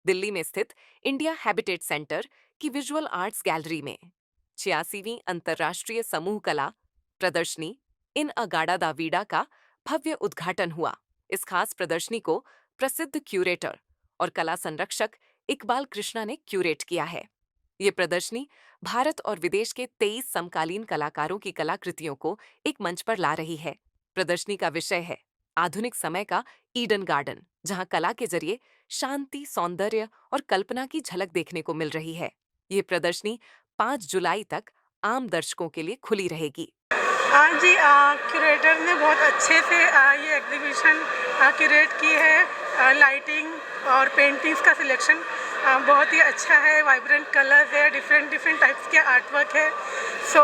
दिल्ली में स्थित India habitat centre की विजुअल आर्ट्स गैलरी में 86वीं अंतर्राष्ट्रीय समूह कला प्रदर्शनी इन अगाड़ा दा वीडा का भव्य उद्घाटन हुआ। इस खास प्रदर्शनी को प्रसिद्ध क्यूरेटर और कला संरक्षक इकबाल कृष्णा ने क्यूरेट किया है। ये प्रदर्शनी भारत और विदेश के 23 समकालीन कलाकारों की कलाकृतियों को एक मंच पर ला रही है। प्रदर्शनी का विषय है आधुनिक समय का ईडन गार्डन, जहां कला के जरिए शांति, सौंदर्य और कल्पना की झलक देखने को मिल रही है। ये प्रदर्शनी 5 जुलाई तक आम दर्शकों के लिए खुली रहेगी। हाँ जी, क्यूरेटर ने बहुत अच्छे से ये एग्जीबिशन क्यूरेट की है। लाइटिंग और पेंटिंग्स का सिलेक्शन बहुत ही अच्छा है। वाइब्रेंट कलर्स है, डिफरेंट डिफरेंट टाइप्स के आर्टवर्क है। सो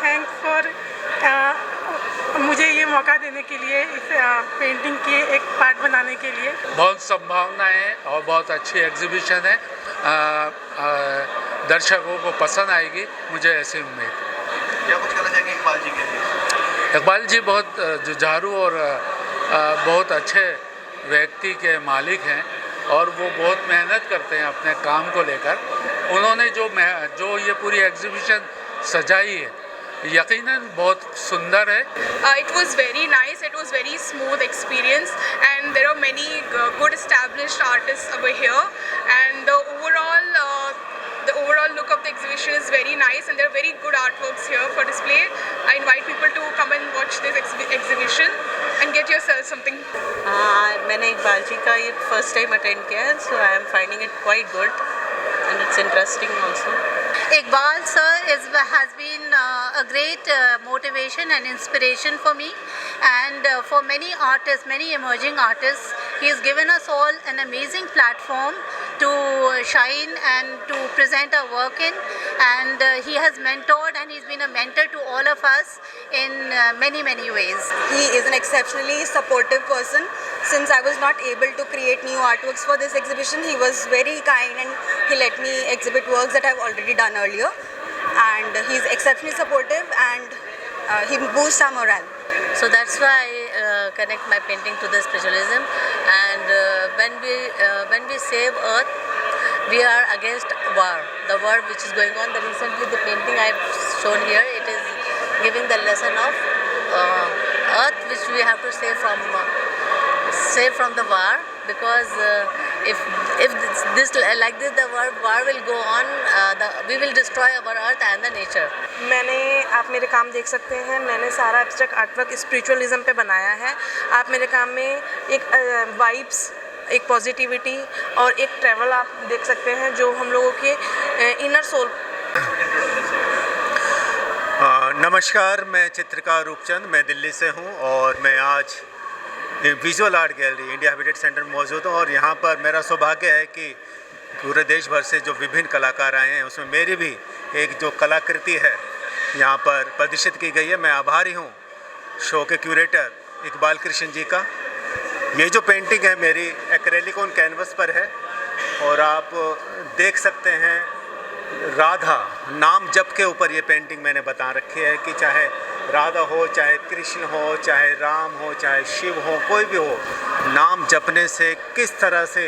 थैंक्स फॉर मुझे ये मौका देने के लिए, इस पेंटिंग के एक पार्ट बनाने के लिए। बहुत संभावनाएं हैं और बहुत अच्छी एग्जीबिशन है। दर्शकों को पसंद आएगी, मुझे ऐसी उम्मीद। क्या कुछ कहना चाहेंगे इकबाल जी के लिए? इकबाल जी बहुत जुझारू और बहुत अच्छे व्यक्ति के मालिक हैं और वो बहुत मेहनत करते हैं अपने काम को लेकर। उन्होंने जो ये पूरी एग्जीबिशन सजाई है, यकीनन बहुत सुंदर है। It was very nice. It was very smooth experience, and there are many good established artists over here. And the overall look of the exhibition is very nice, and there are very good artworks here for display. I invite people to come and watch this exhibition and get yourself something. मैंने इकबाल जी का ये first time attend किया है, so I am finding it quite good and it's interesting also. Iqbal sir has been a great motivation and inspiration for me, and for many artists, many emerging artists. He has given us all an amazing platform to shine and to present our work in, and he has mentored and he's been a mentor to all of us in many ways. He is an exceptionally supportive person. Since I was not able to create new artworks for this exhibition, he was very kind and he let me exhibit works that I've already done earlier. And he's exceptionally supportive and he boosts our morale. So that's why I connect my painting to the spiritualism. And when we save Earth, we are against war. The war which is going on. Recently, the painting I've shown here, it is giving the lesson of Earth, which we have to save from the war, because if this like this the war will go on, we will destroy our earth and the nature. आप मेरे काम देख सकते हैं। मैंने सारा abstract artwork spiritualism पे बनाया है। आप मेरे काम में एक वाइब्स, एक पॉजिटिविटी और एक ट्रैवल आप देख सकते हैं, जो हम लोगों के इनर सोल। नमस्कार, मैं चित्रकार रूपचंद, मैं दिल्ली से हूँ और मैं आज visual art gallery India habitat centre में मौजूद हूँ। और यहाँ पर मेरा सौभाग्य है कि पूरे देश भर से जो विभिन्न कलाकार आए हैं, उसमें मेरी भी एक जो कलाकृति है यहाँ पर प्रदर्शित की गई है। मैं आभारी हूँ शो के क्यूरेटर इकबाल कृष्ण जी का। ये जो पेंटिंग है मेरी एक्रेलिक ऑन कैनवस पर है और आप देख सकते हैं राधा नाम जप के ऊपर ये पेंटिंग मैंने बता रखी है कि चाहे राधा हो, चाहे कृष्ण हो, चाहे राम हो, चाहे शिव हो, कोई भी हो, नाम जपने से किस तरह से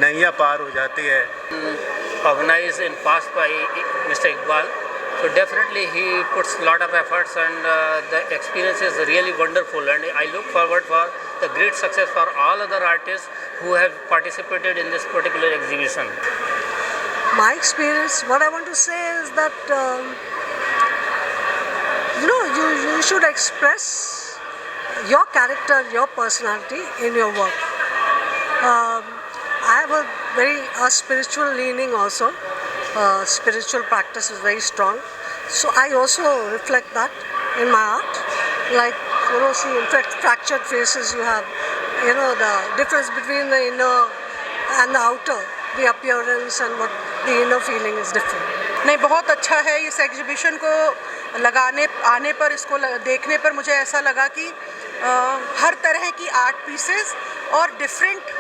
नैया पार हो जाती है। Organized in past by Mr. Iqbal, so definitely he puts lot of efforts and the experience is really wonderful, and I look forward for the great success for all other artists who have participated in this particular exhibition. My experience, what I want to say is that you should express your character, your personality in your work. I have a spiritual leaning also. Spiritual practice is very strong, so I also reflect that in my art. Like, see, in fact, fractured faces you have, the difference between the inner and the outer, the appearance and what the inner feeling is different. नहीं, बहुत अच्छा है। इस exhibition को आने पर, इसको देखने पर मुझे ऐसा लगा कि हर तरह की आर्ट पीसेस और डिफरेंट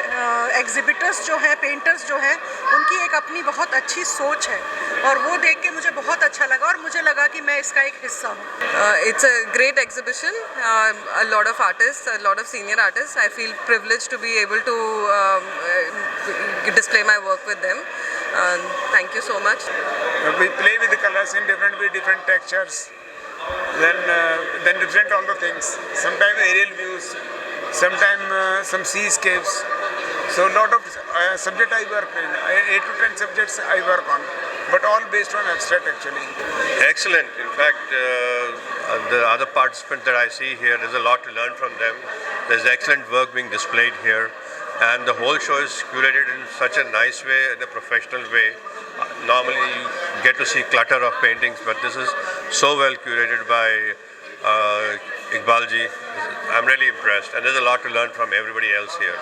एग्जिबिटर्स जो हैं, पेंटर्स जो हैं, उनकी एक अपनी बहुत अच्छी सोच है और वो देख के मुझे बहुत अच्छा लगा और मुझे लगा कि मैं इसका एक हिस्सा हूँ। It's a great exhibition. A lot of artists, a lot of senior artists. I feel privileged to be able to display my work with them. Thank you so much. We play with the colors in different textures. Then represent all the things. Sometimes aerial views, sometimes some seascapes. So a lot of subject I work in. 8 to 10 subjects I work on, but all based on abstract actually. Excellent. In fact, the other participants that I see here, there's a lot to learn from them. There's excellent work being displayed here, and the whole show is curated in such a nice way, in a professional way. Normally you get to see clutter of paintings, but this is so well curated by Iqbalji. I'm really impressed, and there's a lot to learn from everybody else here.